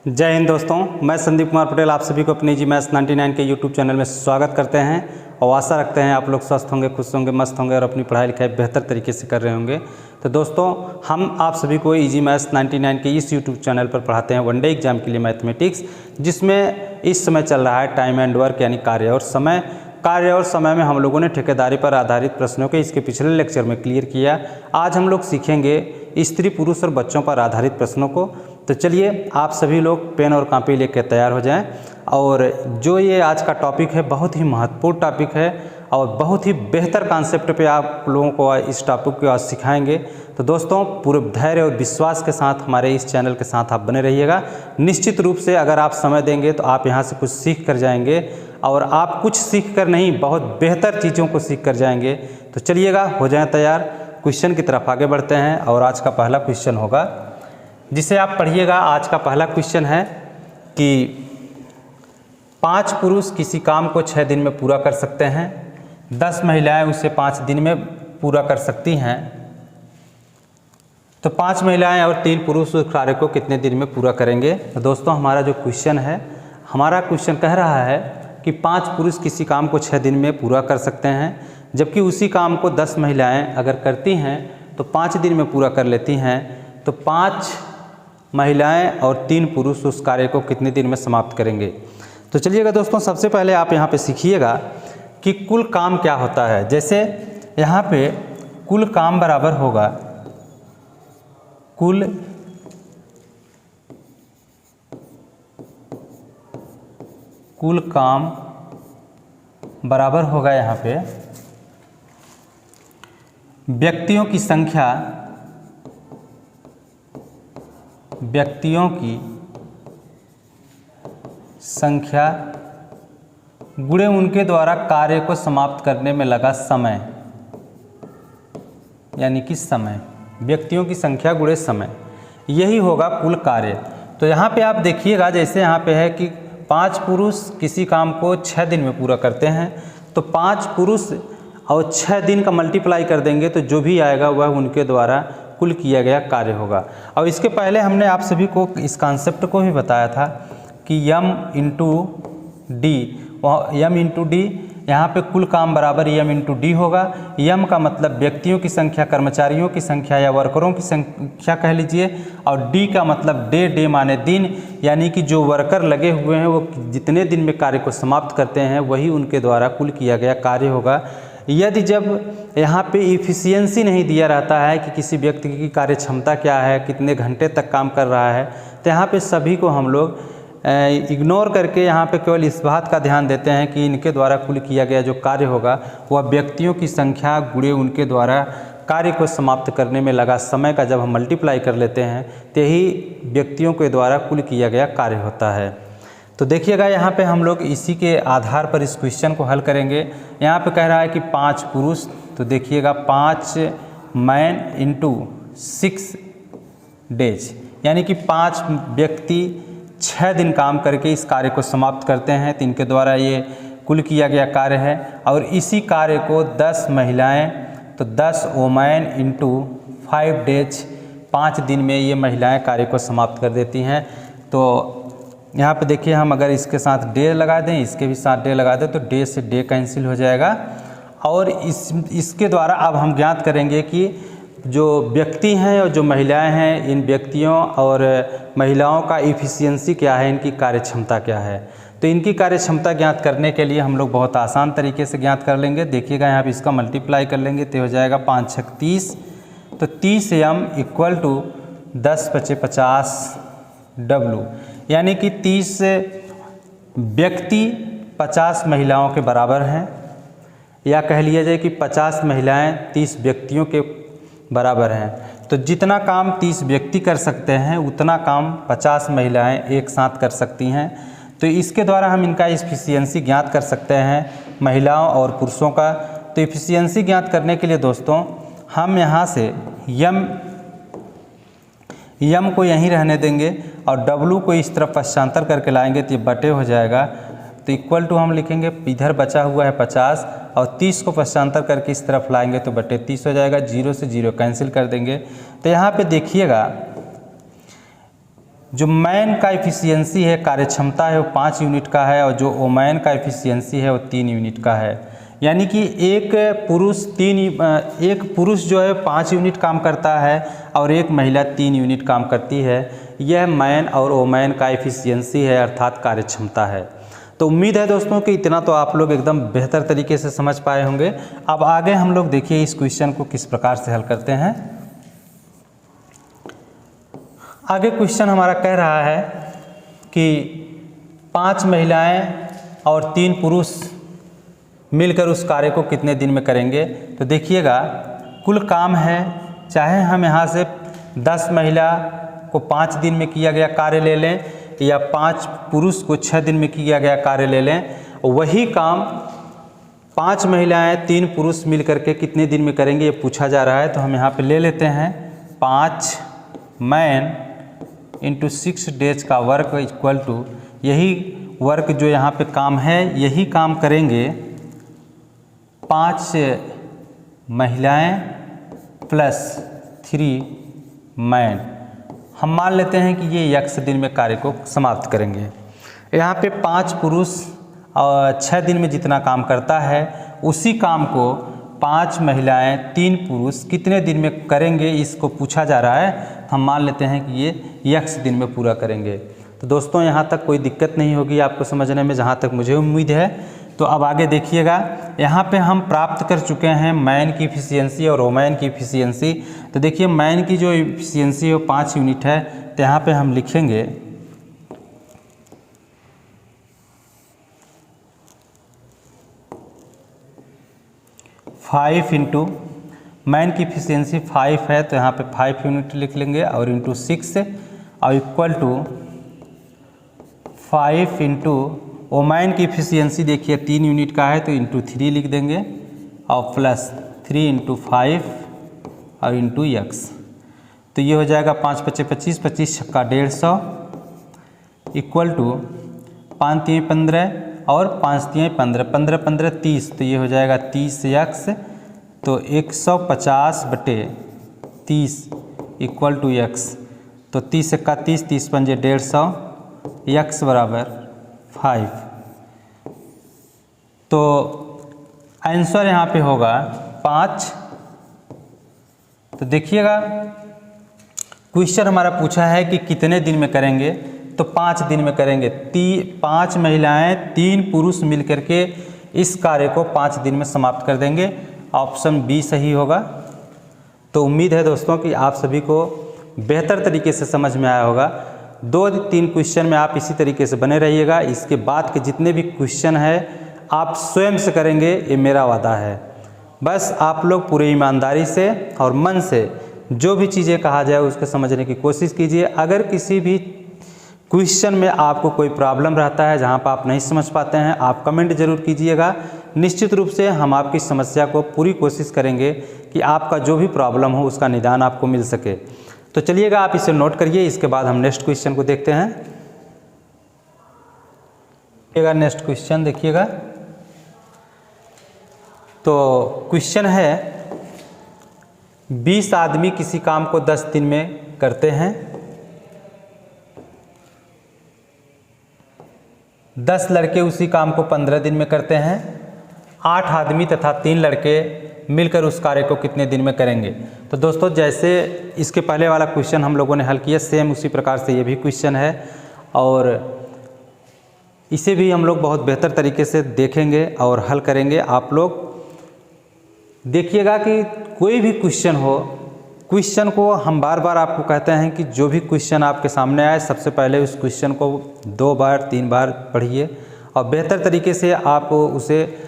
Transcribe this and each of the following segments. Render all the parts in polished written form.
जय हिंद दोस्तों, मैं संदीप कुमार पटेल आप सभी को अपनी जी मैथ्स 99 के यूट्यूब चैनल में स्वागत करते हैं और आशा रखते हैं आप लोग स्वस्थ होंगे, खुश होंगे, मस्त होंगे और अपनी पढ़ाई लिखाई बेहतर तरीके से कर रहे होंगे। तो दोस्तों, हम आप सभी को इजी मैथ्स 99 के इस यूट्यूब चैनल पर पढ़ाते हैं वनडे एग्जाम के लिए मैथमेटिक्स, जिसमें इस समय चल रहा है टाइम एंड वर्क यानी कार्य और समय में हम लोगों ने ठेकेदारी पर आधारित प्रश्नों के इसके पिछले लेक्चर में क्लियर किया। आज हम लोग सीखेंगे स्त्री पुरुष और बच्चों पर आधारित प्रश्नों को। तो चलिए आप सभी लोग पेन और कॉपी लेकर तैयार हो जाएं। और जो ये आज का टॉपिक है बहुत ही महत्वपूर्ण टॉपिक है और बहुत ही बेहतर कॉन्सेप्ट पे आप लोगों को इस टॉपिक को आज सिखाएंगे। तो दोस्तों, पूरे धैर्य और विश्वास के साथ हमारे इस चैनल के साथ आप बने रहिएगा। निश्चित रूप से अगर आप समय देंगे तो आप यहाँ से कुछ सीख कर जाएंगे और आप कुछ सीख कर नहीं, बहुत बेहतर चीज़ों को सीख कर जाएंगे। तो चलिएगा, हो जाएं तैयार, क्वेश्चन की तरफ आगे बढ़ते हैं। और आज का पहला क्वेश्चन होगा जिसे आप पढ़िएगा। आज का पहला क्वेश्चन है कि 5 पुरुष किसी काम को 6 दिन में पूरा कर सकते हैं, 10 महिलाएं उसे 5 दिन में पूरा कर सकती हैं। तो 5 महिलाएं और 3 पुरुष उस कार्य को कितने दिन में पूरा करेंगे। तो दोस्तों, हमारा जो क्वेश्चन है, हमारा क्वेश्चन कह रहा है कि 5 पुरुष किसी काम को 6 दिन में पूरा कर सकते हैं, जबकि उसी काम को 10 महिलाएं अगर करती हैं तो 5 दिन में पूरा कर लेती हैं। तो 5 महिलाएं और 3 पुरुष उस कार्य को कितने दिन में समाप्त करेंगे। तो चलिएगा दोस्तों, सबसे पहले आप यहाँ पे सीखिएगा कि कुल काम क्या होता है। जैसे यहाँ पे कुल काम बराबर होगा कुल काम बराबर होगा यहाँ पे व्यक्तियों की संख्या गुणे उनके द्वारा कार्य को समाप्त करने में लगा समय, यानी कि समय, व्यक्तियों की संख्या गुणे समय, यही होगा कुल कार्य। तो यहाँ पे आप देखिएगा, जैसे यहाँ पे है कि 5 पुरुष किसी काम को 6 दिन में पूरा करते हैं, तो 5 पुरुष और 6 दिन का मल्टीप्लाई कर देंगे तो जो भी आएगा वह उनके द्वारा कुल किया गया कार्य होगा। और इसके पहले हमने आप सभी को इस कॉन्सेप्ट को भी बताया था कि m इंटू डी, यहाँ पे कुल काम बराबर m इंटू डी होगा। m का मतलब व्यक्तियों की संख्या, कर्मचारियों की संख्या या वर्करों की संख्या कह लीजिए, और d का मतलब डे माने दिन, यानी कि जो वर्कर लगे हुए हैं वो जितने दिन में कार्य को समाप्त करते हैं वही उनके द्वारा कुल किया गया कार्य होगा। यदि जब यहाँ पे इफ़िशियंसी नहीं दिया रहता है कि किसी व्यक्ति की कार्य क्षमता क्या है, कितने घंटे तक काम कर रहा है, तो यहाँ पे सभी को हम लोग इग्नोर करके यहाँ पे केवल इस बात का ध्यान देते हैं कि इनके द्वारा कुल किया गया जो कार्य होगा वह व्यक्तियों की संख्या गुणे उनके द्वारा कार्य को समाप्त करने में लगा समय का जब हम मल्टीप्लाई कर लेते हैं तो यही व्यक्तियों के द्वारा कुल किया गया कार्य होता है। तो देखिएगा, यहाँ पे हम लोग इसी के आधार पर इस क्वेश्चन को हल करेंगे। यहाँ पे कह रहा है कि 5 पुरुष, तो देखिएगा 5 मैन इंटू 6 डेज, यानी कि 5 व्यक्ति 6 दिन काम करके इस कार्य को समाप्त करते हैं, तो इनके द्वारा ये कुल किया गया कार्य है। और इसी कार्य को 10 महिलाएं, तो 10 वोमेन इंटू 5 डेज, 5 दिन में ये महिलाएं कार्य को समाप्त कर देती हैं। तो यहाँ पे देखिए, हम अगर इसके साथ डे लगा दें, इसके भी साथ डे लगा दें, तो डे से डे कैंसिल हो जाएगा। और इसके द्वारा अब हम ज्ञात करेंगे कि जो व्यक्ति हैं और जो महिलाएं हैं, इन व्यक्तियों और महिलाओं का इफ़िशियंसी क्या है, इनकी कार्य क्षमता क्या है। तो इनकी कार्य क्षमता ज्ञात करने के लिए हम लोग बहुत आसान तरीके से ज्ञात कर लेंगे। देखिएगा, यहाँ पे इसका मल्टीप्लाई कर लेंगे तो हो जाएगा 5 छक 30, तो 30m इक्वल टू 10 पचे 50 W, यानी कि 30 व्यक्ति 50 महिलाओं के बराबर हैं, या कह लिया जाए कि 50 महिलाएं 30 व्यक्तियों के बराबर हैं। तो जितना काम 30 व्यक्ति कर सकते हैं उतना काम 50 महिलाएं एक साथ कर सकती हैं। तो इसके द्वारा हम इनका इफ़िशियंसी ज्ञात कर सकते हैं, महिलाओं और पुरुषों का। तो इफ़िशियंसी ज्ञात करने के लिए दोस्तों हम यहाँ से यम को यहीं रहने देंगे और W को इस तरफ पश्चांतर करके लाएंगे तो ये बटे हो जाएगा। तो इक्वल टू हम लिखेंगे, इधर बचा हुआ है 50 और 30 को पश्चांतर करके इस तरफ लाएंगे तो बटे 30 हो जाएगा। 0 से 0 कैंसिल कर देंगे। तो यहाँ पे देखिएगा जो मैन का एफिशिएंसी है, कार्यक्षमता है, वो 5 यूनिट का है और जो वोमेन का एफिशिएंसी है वो 3 यूनिट का है। यानी कि एक पुरुष जो है 5 यूनिट काम करता है और एक महिला 3 यूनिट काम करती है। यह मैन और वोमेन का एफिशिएंसी है, अर्थात कार्यक्षमता है। तो उम्मीद है दोस्तों कि इतना तो आप लोग एकदम बेहतर तरीके से समझ पाए होंगे। अब आगे हम लोग देखिए इस क्वेश्चन को किस प्रकार से हल करते हैं। आगे क्वेश्चन हमारा कह रहा है कि 5 महिलाएं और 3 पुरुष मिलकर उस कार्य को कितने दिन में करेंगे। तो देखिएगा कुल काम है, चाहे हम यहाँ से 10 महिला को 5 दिन में किया गया कार्य ले लें या 5 पुरुष को 6 दिन में किया गया कार्य ले लें, वही काम 5 महिलाएं 3 पुरुष मिल करके कितने दिन में करेंगे ये पूछा जा रहा है। तो हम यहाँ पे ले लेते हैं 5 मैन इंटू 6 डेज का वर्क इक्वल टू, यही वर्क जो यहाँ पे काम है यही काम करेंगे 5 महिलाएं प्लस 3 मैन। हम मान लेते हैं कि ये x दिन में कार्य को समाप्त करेंगे। यहाँ पे 5 पुरुष और 6 दिन में जितना काम करता है उसी काम को 5 महिलाएं 3 पुरुष कितने दिन में करेंगे इसको पूछा जा रहा है। हम मान लेते हैं कि ये x दिन में पूरा करेंगे। तो दोस्तों यहाँ तक कोई दिक्कत नहीं होगी आपको समझने में, जहाँ तक मुझे उम्मीद है। तो अब आगे देखिएगा, यहाँ पे हम प्राप्त कर चुके हैं मैन की एफिशिएंसी और वोमेन की एफिशिएंसी। तो देखिए मैन की जो एफिशिएंसी है वो 5 यूनिट है। तो यहाँ पे हम लिखेंगे 5 इंटू मैन की एफिशिएंसी 5 है तो यहाँ पे 5 यूनिट लिख लेंगे और इंटू 6 और इक्वल टू 5 इंटू वोमेन की एफिशिएंसी देखिए 3 यूनिट का है तो इंटू 3 लिख देंगे और प्लस 3 इंटू 5 और इंटू x। तो ये हो जाएगा 5 × 5 = 25, 25 छक्का 150 इक्वल टू 5 × 3 = 15 और 5 × 3 = 15, 15 × 15 = 30। तो ये हो जाएगा 30x। तो 150/30 इक्वल टू x। तो 30 × 30, 30 × 5 = 150, x बराबर 5। तो आंसर यहाँ पे होगा 5। तो देखिएगा क्वेश्चन हमारा पूछा है कि कितने दिन में करेंगे, तो 5 दिन में करेंगे। 5 महिलाएं 3 पुरुष मिलकर के इस कार्य को 5 दिन में समाप्त कर देंगे। ऑप्शन बी सही होगा। तो उम्मीद है दोस्तों कि आप सभी को बेहतर तरीके से समझ में आया होगा। 2-3 क्वेश्चन में आप इसी तरीके से बने रहिएगा। इसके बाद के जितने भी क्वेश्चन है आप स्वयं से करेंगे, ये मेरा वादा है। बस आप लोग पूरी ईमानदारी से और मन से जो भी चीज़ें कहा जाए उसको समझने की कोशिश कीजिए। अगर किसी भी क्वेश्चन में आपको कोई प्रॉब्लम रहता है, जहाँ पर आप नहीं समझ पाते हैं, आप कमेंट जरूर कीजिएगा। निश्चित रूप से हम आपकी समस्या को पूरी कोशिश करेंगे कि आपका जो भी प्रॉब्लम हो उसका निदान आपको मिल सके। तो चलिएगा आप इसे नोट करिए। इसके बाद हम नेक्स्ट क्वेश्चन को देखते हैं। नेक्स्ट क्वेश्चन देखिएगा। तो क्वेश्चन है 20 आदमी किसी काम को 10 दिन में करते हैं। 10 लड़के उसी काम को 15 दिन में करते हैं। 8 आदमी तथा 3 लड़के मिलकर उस कार्य को कितने दिन में करेंगे। तो दोस्तों जैसे इसके पहले वाला क्वेश्चन हम लोगों ने हल किया, सेम उसी प्रकार से ये भी क्वेश्चन है और इसे भी हम लोग बहुत बेहतर तरीके से देखेंगे और हल करेंगे। आप लोग देखिएगा कि कोई भी क्वेश्चन हो, क्वेश्चन को हम बार बार आपको कहते हैं कि जो भी क्वेश्चन आपके सामने आए सबसे पहले उस क्वेश्चन को 2 बार 3 बार पढ़िए और बेहतर तरीके से आप उसे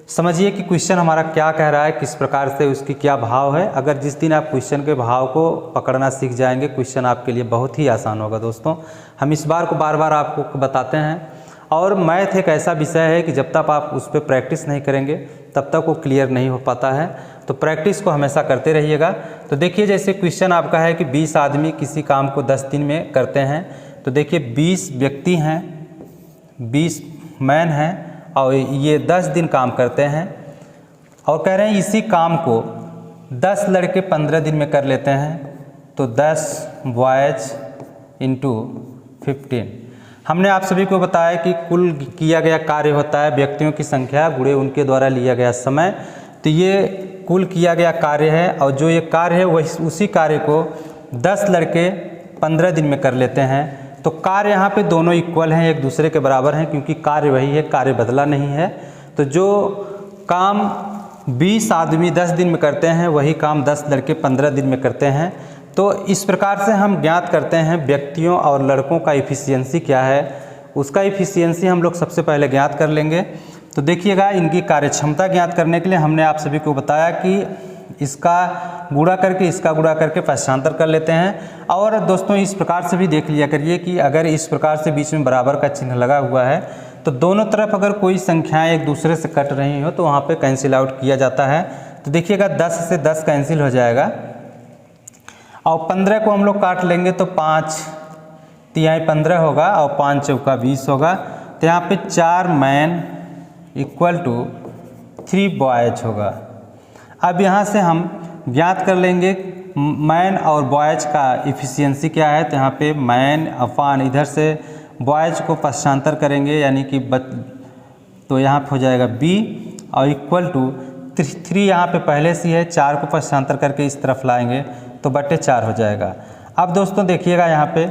समझिए कि क्वेश्चन हमारा क्या कह रहा है, किस प्रकार से उसकी क्या भाव है। अगर जिस दिन आप क्वेश्चन के भाव को पकड़ना सीख जाएंगे, क्वेश्चन आपके लिए बहुत ही आसान होगा। दोस्तों हम इस बार को बार बार आपको बताते हैं। और मैथ एक ऐसा विषय है कि जब तक आप उस पर प्रैक्टिस नहीं करेंगे तब तक वो क्लियर नहीं हो पाता है। तो प्रैक्टिस को हमेशा करते रहिएगा। तो देखिए जैसे क्वेश्चन आपका है कि 20 आदमी किसी काम को 10 दिन में करते हैं। तो देखिए 20 व्यक्ति हैं, 20 मैन हैं और ये 10 दिन काम करते हैं और कह रहे हैं इसी काम को 10 लड़के 15 दिन में कर लेते हैं। तो 10 बॉयज इंटू 15। हमने आप सभी को बताया कि कुल किया गया कार्य होता है व्यक्तियों की संख्या गुणे उनके द्वारा लिया गया समय। तो ये कुल किया गया कार्य है और जो ये कार्य है वही उसी कार्य को 10 लड़के 15 दिन में कर लेते हैं। तो कार्य यहाँ पे दोनों इक्वल हैं, एक दूसरे के बराबर हैं, क्योंकि कार्य वही है, कार्य बदला नहीं है। तो जो काम 20 आदमी 10 दिन में करते हैं वही काम 10 लड़के 15 दिन में करते हैं। तो इस प्रकार से हम ज्ञात करते हैं व्यक्तियों और लड़कों का इफ़िशियंसी क्या है। उसका इफ़िशियंसी हम लोग सबसे पहले ज्ञात कर लेंगे। तो देखिएगा, इनकी कार्यक्षमता ज्ञात करने के लिए हमने आप सभी को बताया कि इसका गुणा करके इसका गुणा करके पक्षांतर कर लेते हैं। और दोस्तों इस प्रकार से भी देख लिया करिए कि अगर इस प्रकार से बीच में बराबर का चिन्ह लगा हुआ है तो दोनों तरफ अगर कोई संख्याएं एक दूसरे से कट रही हो तो वहाँ पे कैंसिल आउट किया जाता है। तो देखिएगा 10 से 10 कैंसिल हो जाएगा और 15 को हम लोग काट लेंगे तो 5 तिहाई 15 होगा और 5 चौका 20 होगा। तो यहाँ पे 4 मैन इक्वल टू 3 बॉयज होगा। अब यहाँ से हम ज्ञात कर लेंगे मैन और बॉयज का इफ़िशियंसी क्या है। तो यहाँ पे मैन अपान इधर से बॉयज को पक्षांतर करेंगे यानी कि तो यहाँ पे हो जाएगा बी और इक्वल टू 3 यहाँ पे पहले से है, 4 को पक्षांतर करके इस तरफ लाएंगे तो बटे 4 हो जाएगा। अब दोस्तों देखिएगा यहाँ पे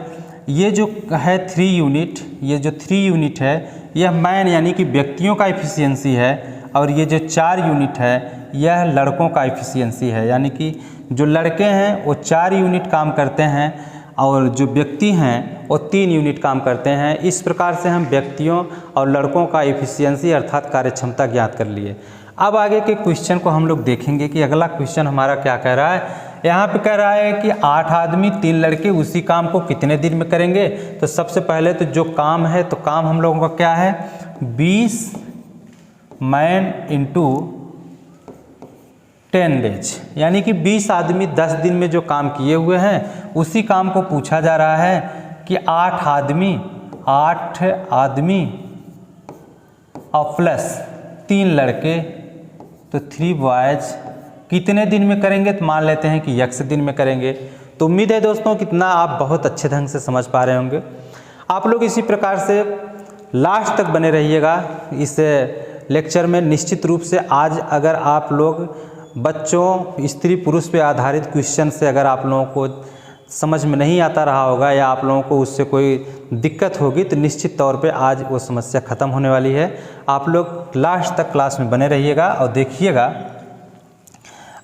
ये जो है 3 यूनिट, ये जो 3 यूनिट है यह मैन यानी कि व्यक्तियों का इफ़िशियंसी है और ये जो 4 यूनिट है यह लड़कों का इफ़िशियंसी है। यानी कि जो लड़के हैं वो 4 यूनिट काम करते हैं और जो व्यक्ति हैं वो 3 यूनिट काम करते हैं। इस प्रकार से हम व्यक्तियों और लड़कों का इफ़िशियंसी अर्थात कार्यक्षमता ज्ञात कर लिए। अब आगे के क्वेश्चन को हम लोग देखेंगे कि अगला क्वेश्चन हमारा क्या कह रहा है। यहाँ पे कह रहा है कि 8 आदमी 3 लड़के उसी काम को कितने दिन में करेंगे। तो सबसे पहले तो जो काम है तो काम हम लोगों का क्या है 20 मैन इंटू 10 डेज, यानी कि 20 आदमी 10 दिन में जो काम किए हुए हैं उसी काम को पूछा जा रहा है कि 8 आदमी और प्लस 3 लड़के तो 3 बॉयज कितने दिन में करेंगे। तो मान लेते हैं कि x दिन में करेंगे। तो उम्मीद है दोस्तों कितना आप बहुत अच्छे ढंग से समझ पा रहे होंगे। आप लोग इसी प्रकार से लास्ट तक बने रहिएगा इस लेक्चर में। निश्चित रूप से आज अगर आप लोग बच्चों स्त्री पुरुष पे आधारित क्वेश्चन से अगर आप लोगों को समझ में नहीं आता रहा होगा या आप लोगों को उससे कोई दिक्कत होगी तो निश्चित तौर पे आज वो समस्या ख़त्म होने वाली है। आप लोग लास्ट तक क्लास में बने रहिएगा और देखिएगा।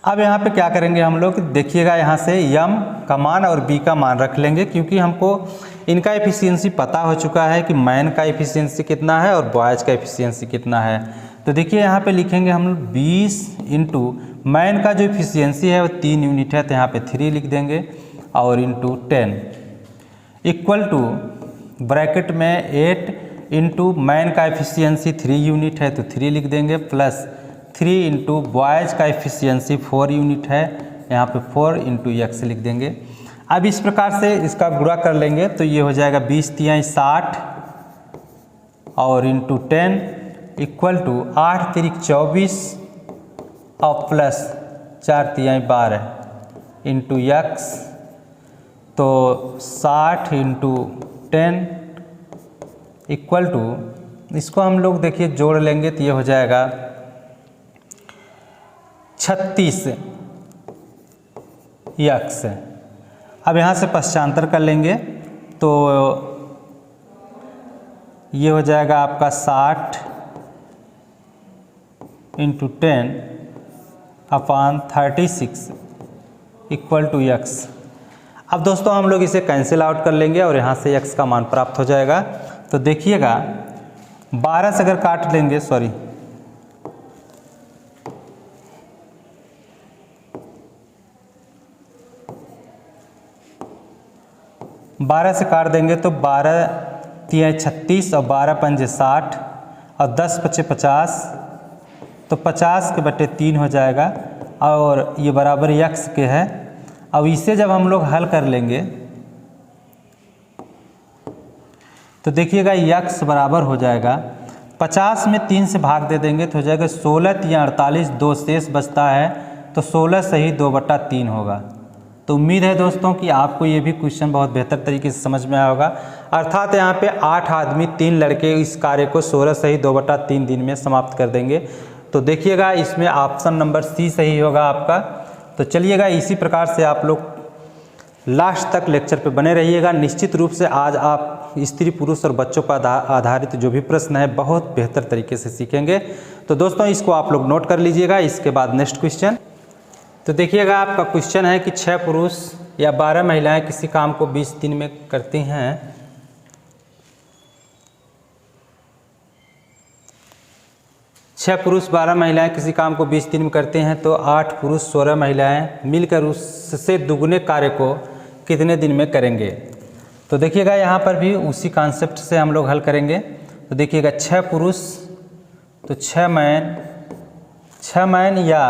अब यहाँ पे क्या करेंगे हम लोग, देखिएगा यहाँ से यम का मान और बी का मान रख लेंगे क्योंकि हमको इनका एफिशिएंसी पता हो चुका है कि मैन का एफिशिएंसी कितना है और बॉयज का एफिशिएंसी कितना है। तो देखिए यहाँ पे लिखेंगे हम लोग 20 इंटू मैन का जो एफिशिएंसी है वो 3 यूनिट है तो यहाँ पे 3 लिख देंगे और इंटू 10 इक्वल टू ब्रैकेट में 8 इंटू मैन का एफिशिएंसी 3 यूनिट है तो 3 लिख देंगे प्लस 3 इंटू बॉयज का एफिशिएंसी 4 यूनिट है यहाँ पे 4 इंटू x लिख देंगे। अब इस प्रकार से इसका गुणा कर लेंगे तो ये हो जाएगा 20 तिहाई 60 और इंटू 10 इक्वल टू 8 तिरिक 24 और प्लस 4 तिहाई 12 इंटू x तो 60 इंटू 10 इक्वल टू इसको हम लोग देखिए जोड़ लेंगे तो ये हो जाएगा 36 x। अब यहाँ से पश्चांतर कर लेंगे तो ये हो जाएगा आपका 60 into 10 upon 36 equal to x। अब दोस्तों हम लोग इसे कैंसिल आउट कर लेंगे और यहाँ से x का मान प्राप्त हो जाएगा। तो देखिएगा 12 से अगर काट लेंगे 12 से काट देंगे तो 12 तिहाई 36 और 12 पंजे 60 और 10 पचे 50 तो 50 के बटे 3 हो जाएगा और ये बराबर x के है। अब इसे जब हम लोग हल कर लेंगे तो देखिएगा x बराबर हो जाएगा 50 में 3 से भाग दे देंगे तो हो जाएगा 16 तिहाई 48 2 शेष बचता है तो 16 सही 2/3 होगा। तो उम्मीद है दोस्तों कि आपको ये भी क्वेश्चन बहुत बेहतर तरीके से समझ में आया होगा। अर्थात यहाँ पे 8 आदमी 3 लड़के इस कार्य को 16 सही 2/3 दिन में समाप्त कर देंगे। तो देखिएगा इसमें ऑप्शन नंबर सी सही होगा आपका। तो चलिएगा इसी प्रकार से आप लोग लास्ट तक लेक्चर पे बने रहिएगा। निश्चित रूप से आज आप स्त्री पुरुष और बच्चों पर आधारित जो भी प्रश्न है बहुत बेहतर तरीके से सीखेंगे। तो दोस्तों इसको आप लोग नोट कर लीजिएगा। इसके बाद नेक्स्ट क्वेश्चन, तो देखिएगा आपका क्वेश्चन है कि 6 पुरुष या 12 महिलाएं किसी काम को 20 दिन में करती हैं। 6 पुरुष 12 महिलाएं किसी काम को 20 दिन में करते हैं, तो 8 पुरुष 16 महिलाएं मिलकर उससे दुगने कार्य को कितने दिन में करेंगे। तो देखिएगा यहाँ पर भी उसी कॉन्सेप्ट से हम लोग हल करेंगे। तो देखिएगा 6 पुरुष तो 6 मैन या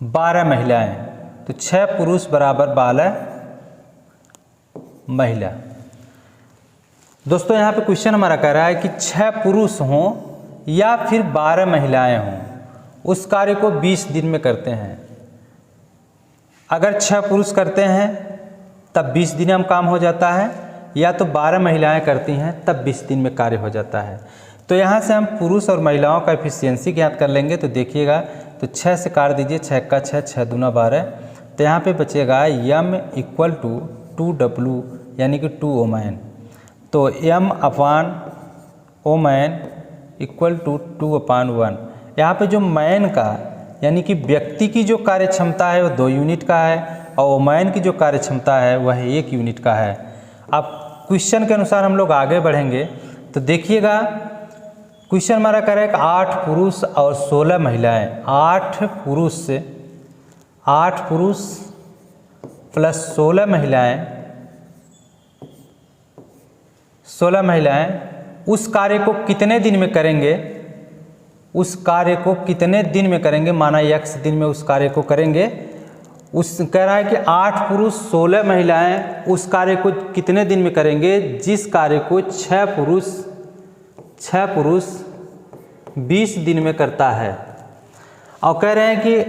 12 महिलाएं, तो 6 पुरुष बराबर 12 महिला। दोस्तों यहाँ पे क्वेश्चन हमारा कह रहा है कि 6 पुरुष हों या फिर 12 महिलाएं हों, उस कार्य को 20 दिन में करते हैं। अगर 6 पुरुष करते हैं तब 20 दिन में काम हो जाता है, या तो 12 महिलाएं करती हैं तब 20 दिन में कार्य हो जाता है। तो यहाँ से हम पुरुष और महिलाओं का एफिशिएंसी ज्ञात कर लेंगे। तो देखिएगा, तो 6 से काट दीजिए, 6 का 6, 6 दूना 12। तो यहाँ पे बचेगा m इक्वल टू 2W यानी कि 2 ओमैन। तो m अपान ओमैन इक्वल टू 2/1। यहाँ पे जो मैन का यानी कि व्यक्ति की जो कार्य क्षमता है वो 2 यूनिट का है, और ओमैन की जो कार्य क्षमता है वह 1 यूनिट का है। अब क्वेश्चन के अनुसार हम लोग आगे बढ़ेंगे। तो देखिएगा क्वेश्चन हमारा कह रहा है कि 8 पुरुष और 16 महिलाएं। 8 पुरुष प्लस 16 महिलाएं उस कार्य को कितने दिन में करेंगे, उस कार्य को कितने दिन में करेंगे, माना x दिन में उस कार्य को करेंगे। उस कह रहा है कि 8 पुरुष 16 महिलाएं उस कार्य को कितने दिन में करेंगे, जिस कार्य को 6 पुरुष 20 दिन में करता है। और कह रहे हैं कि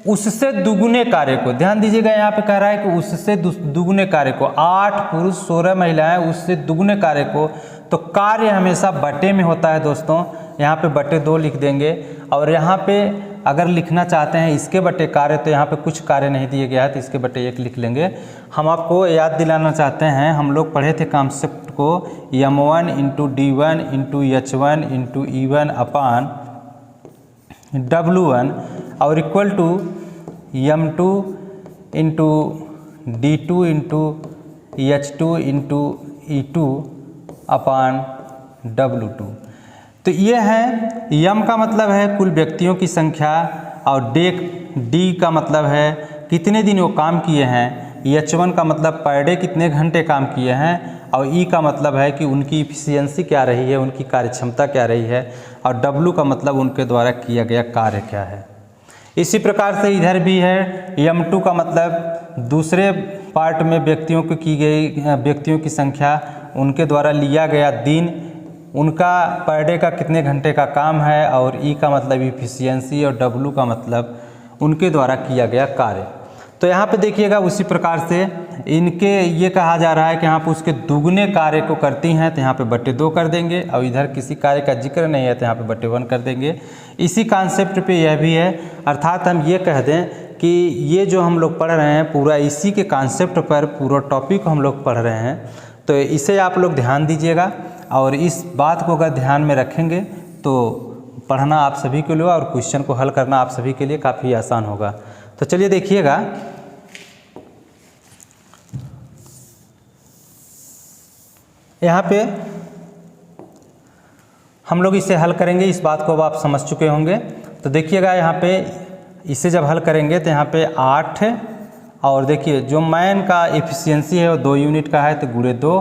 उससे दुगुने कार्य को, ध्यान दीजिएगा यहाँ पे कह रहा है कि उससे दुगुने कार्य को, 8 पुरुष 16 महिलाएं उससे दुगुने कार्य को। तो कार्य हमेशा बटे में होता है दोस्तों, यहाँ पे बटे 2 लिख देंगे। और यहाँ पे अगर लिखना चाहते हैं इसके बटे कार्य, तो यहाँ पे कुछ कार्य नहीं दिए गया है तो इसके बटे 1 लिख लेंगे। हम आपको याद दिलाना चाहते हैं, हम लोग पढ़े थे कॉन्सेप्ट को, m1 into D1 into H1 into E1 upon W1 और equal to m2 into D2 into H2 into E2 upon W2। तो ये है, m का मतलब है कुल व्यक्तियों की संख्या, और d का मतलब है कितने दिन वो काम किए हैं, H1 का मतलब पर डे कितने घंटे काम किए हैं, और E का मतलब है कि उनकी इफिशियंसी क्या रही है, उनकी कार्य क्षमता क्या रही है, और W का मतलब उनके द्वारा किया गया कार्य क्या है। इसी प्रकार से इधर भी है, m2 का मतलब दूसरे पार्ट में व्यक्तियों को की गई व्यक्तियों की संख्या, उनके द्वारा लिया गया दिन, उनका पर डे का कितने घंटे का काम है, और E का मतलब इफिशियंसी, और W का मतलब उनके द्वारा किया गया कार्य। तो यहाँ पे देखिएगा उसी प्रकार से इनके ये कहा जा रहा है कि यहाँ पे उसके दुगने कार्य को करती हैं, तो यहाँ पे बटे 2 कर देंगे, और इधर किसी कार्य का जिक्र नहीं है तो यहाँ पे बटे 1 कर देंगे। इसी कॉन्सेप्ट पे यह भी है, अर्थात हम ये कह दें कि ये जो हम लोग पढ़ रहे हैं पूरा इसी के कॉन्सेप्ट पर पूरा टॉपिक हम लोग पढ़ रहे हैं। तो इसे आप लोग ध्यान दीजिएगा, और इस बात को अगर ध्यान में रखेंगे तो पढ़ना आप सभी के लिए और क्वेश्चन को हल करना आप सभी के लिए काफ़ी आसान होगा। तो चलिए देखिएगा, यहाँ पे हम लोग इसे हल करेंगे। इस बात को अब आप समझ चुके होंगे। तो देखिएगा यहाँ पे इसे जब हल करेंगे तो यहाँ पे 8, और देखिए जो मैन का एफिशिएंसी है वो 2 यूनिट का है, तो गुणे 2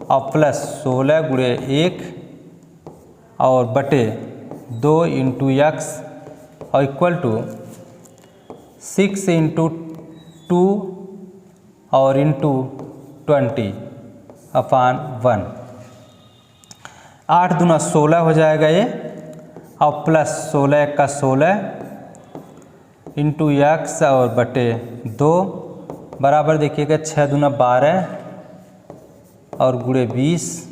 और प्लस 16 गुणे 1 और बटे 2 इंटू x और इक्वल टू 6 इंटू 2 और इंटू 20 अपान 1। 8 दूना 16 हो जाएगा ये, और प्लस 16 का 16 इंटू x और बटे 2 बराबर देखिएगा 6 दूना 12 और गुणे 20,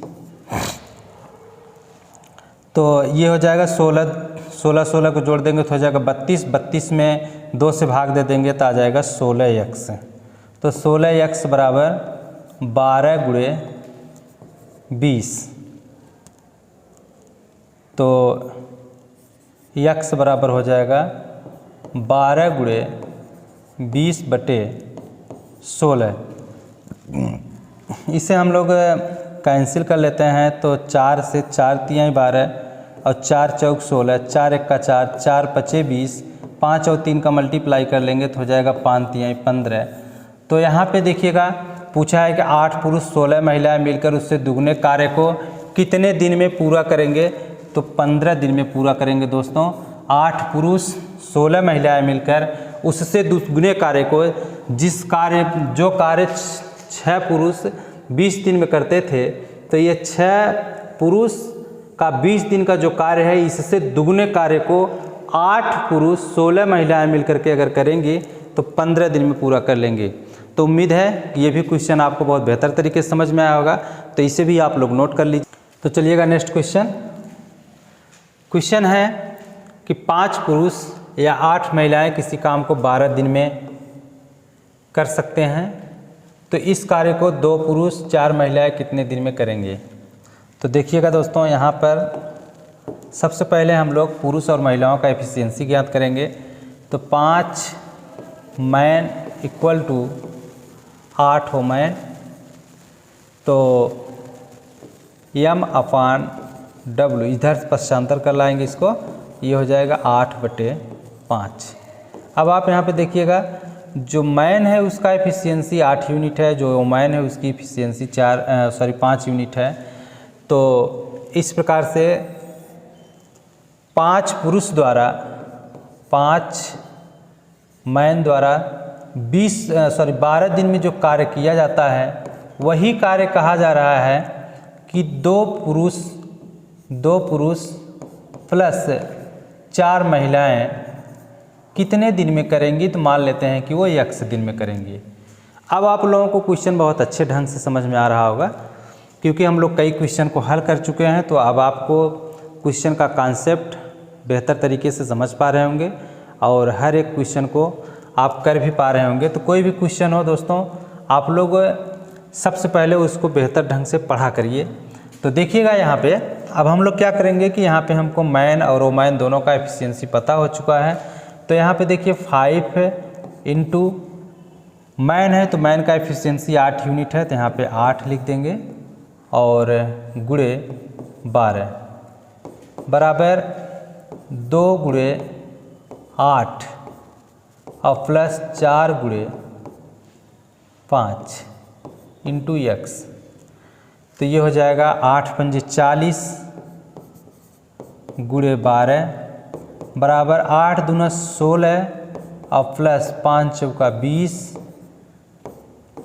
तो ये हो जाएगा 16 को जोड़ देंगे तो हो जाएगा 32 में 2 से भाग दे देंगे तो आ जाएगा 16x। तो 16x बराबर 12 गुणे 20, तो x बराबर हो जाएगा 12 गुणे 20/16। इसे हम लोग कैंसिल कर लेते हैं तो 4 से 4 तियाई 12 और 4 चौक 16, 4 एक का 4, 4 पचे 20, 5 और 3 का मल्टीप्लाई कर लेंगे तो हो जाएगा 5 तियाई 15। तो यहाँ पे देखिएगा पूछा है कि 8 पुरुष 16 महिलाएं मिलकर उससे दुगने कार्य को कितने दिन में पूरा करेंगे, तो 15 दिन में पूरा करेंगे दोस्तों। 8 पुरुष 16 महिलाएं मिलकर उससे दुगने कार्य को, जो कार्य 6 पुरुष 20 दिन में करते थे, तो ये 6 पुरुष का 20 दिन का जो कार्य है इससे दुगने कार्य को 8 पुरुष 16 महिलाएं मिलकर के अगर करेंगे तो 15 दिन में पूरा कर लेंगे। तो उम्मीद है कि ये भी क्वेश्चन आपको बहुत बेहतर तरीके से समझ में आया होगा, तो इसे भी आप लोग नोट कर लीजिए। तो चलिएगा नेक्स्ट क्वेश्चन है कि 5 पुरुष या 8 महिलाएं किसी काम को 12 दिन में कर सकते हैं, तो इस कार्य को 2 पुरुष 4 महिलाएं कितने दिन में करेंगे। तो देखिएगा दोस्तों, यहाँ पर सबसे पहले हम लोग पुरुष और महिलाओं का एफिशिएंसी ज्ञात करेंगे। तो 5 मैन इक्वल टू 8 वुमेन, तो m/W इधर पश्चांतर कर लाएंगे इसको, ये हो जाएगा 8/5। अब आप यहाँ पे देखिएगा जो मैन है उसका एफिशिएंसी 8 यूनिट है, जो वुमेन है उसकी एफिशिएंसी 5 यूनिट है। तो इस प्रकार से 5 पुरुष द्वारा 5 मैन द्वारा 12 दिन में जो कार्य किया जाता है वही कार्य कहा जा रहा है कि 2 पुरुष प्लस 4 महिलाएं कितने दिन में करेंगी। तो मान लेते हैं कि वो x दिन में करेंगी। अब आप लोगों को क्वेश्चन बहुत अच्छे ढंग से समझ में आ रहा होगा, क्योंकि हम लोग कई क्वेश्चन को हल कर चुके हैं। तो अब आपको क्वेश्चन का कॉन्सेप्ट बेहतर तरीके से समझ पा रहे होंगे और हर एक क्वेश्चन को आप कर भी पा रहे होंगे। तो कोई भी क्वेश्चन हो दोस्तों, आप लोग सबसे पहले उसको बेहतर ढंग से पढ़ा करिए। तो देखिएगा यहाँ पे अब हम लोग क्या करेंगे कि यहाँ पे हमको मैन और वुमेन दोनों का एफिशिएंसी पता हो चुका है। तो यहाँ पे देखिए 5 इंटू मैन है, तो मैन का एफिशिएंसी 8 यूनिट है, तो यहाँ पे 8 लिख देंगे और गुणे 12 बराबर 2 गुणे 8 और प्लस 4 गुणे 5 इंटू x। तो ये हो जाएगा 8 पंजे 40 गुणे 12 बराबर 8 दूना 16 और प्लस 5 चौका 20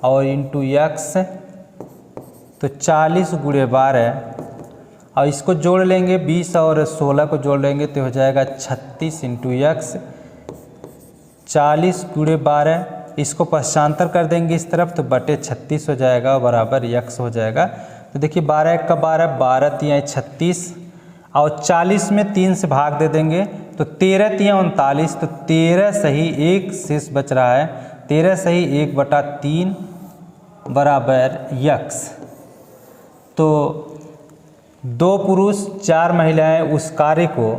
और इंटू x। तो 40 गुणे 12 और इसको जोड़ लेंगे 20 और 16 को जोड़ लेंगे तो हो जाएगा 36 इंटू x। 40 गुणे 12 इसको पश्चांतर कर देंगे इस तरफ तो बटे 36 हो जाएगा और बराबर x हो जाएगा। तो देखिए 12 1 का 12, 12 तियाँ 36 और 40 में 3 से भाग दे देंगे तो 13 तियाँ 39, तो 13 सही 1 शेष बच रहा है, 13 सही 1/3 बराबर x। तो 2 पुरुष 4 महिलाएं उस कार्य को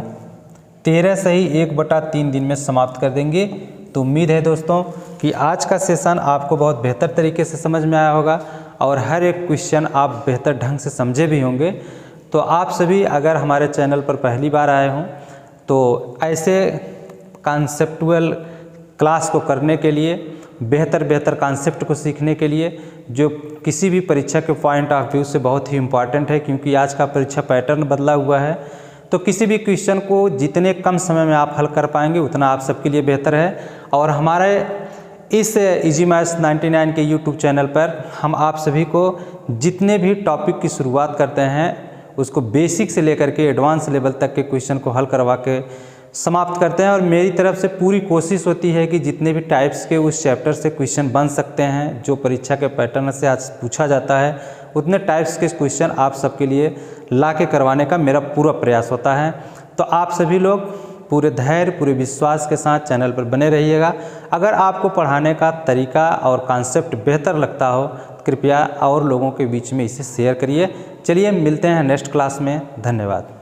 13 सही 1/3 दिन में समाप्त कर देंगे। तो उम्मीद है दोस्तों कि आज का सेशन आपको बहुत बेहतर तरीके से समझ में आया होगा और हर एक क्वेश्चन आप बेहतर ढंग से समझे भी होंगे। तो आप सभी अगर हमारे चैनल पर पहली बार आए हों तो ऐसे कॉन्सेप्चुअल क्लास को करने के लिए, बेहतर कॉन्सेप्ट को सीखने के लिए, जो किसी भी परीक्षा के पॉइंट ऑफ व्यू से बहुत ही इम्पॉर्टेंट है, क्योंकि आज का परीक्षा पैटर्न बदला हुआ है। तो किसी भी क्वेश्चन को जितने कम समय में आप हल कर पाएंगे उतना आप सबके लिए बेहतर है। और हमारे इस इजी मैथ्स 99 के यूट्यूब चैनल पर हम आप सभी को जितने भी टॉपिक की शुरुआत करते हैं उसको बेसिक से लेकर के एडवांस लेवल तक के क्वेश्चन को हल करवा के समाप्त करते हैं। और मेरी तरफ से पूरी कोशिश होती है कि जितने भी टाइप्स के उस चैप्टर से क्वेश्चन बन सकते हैं, जो परीक्षा के पैटर्न से आज पूछा जाता है, उतने टाइप्स के क्वेश्चन आप सबके लिए ला के करवाने का मेरा पूरा प्रयास होता है। तो आप सभी लोग पूरे धैर्य, पूरे विश्वास के साथ चैनल पर बने रहिएगा। अगर आपको पढ़ाने का तरीका और कॉन्सेप्ट बेहतर लगता हो तो कृपया और लोगों के बीच में इसे शेयर करिए। चलिए मिलते हैं नेक्स्ट क्लास में। धन्यवाद।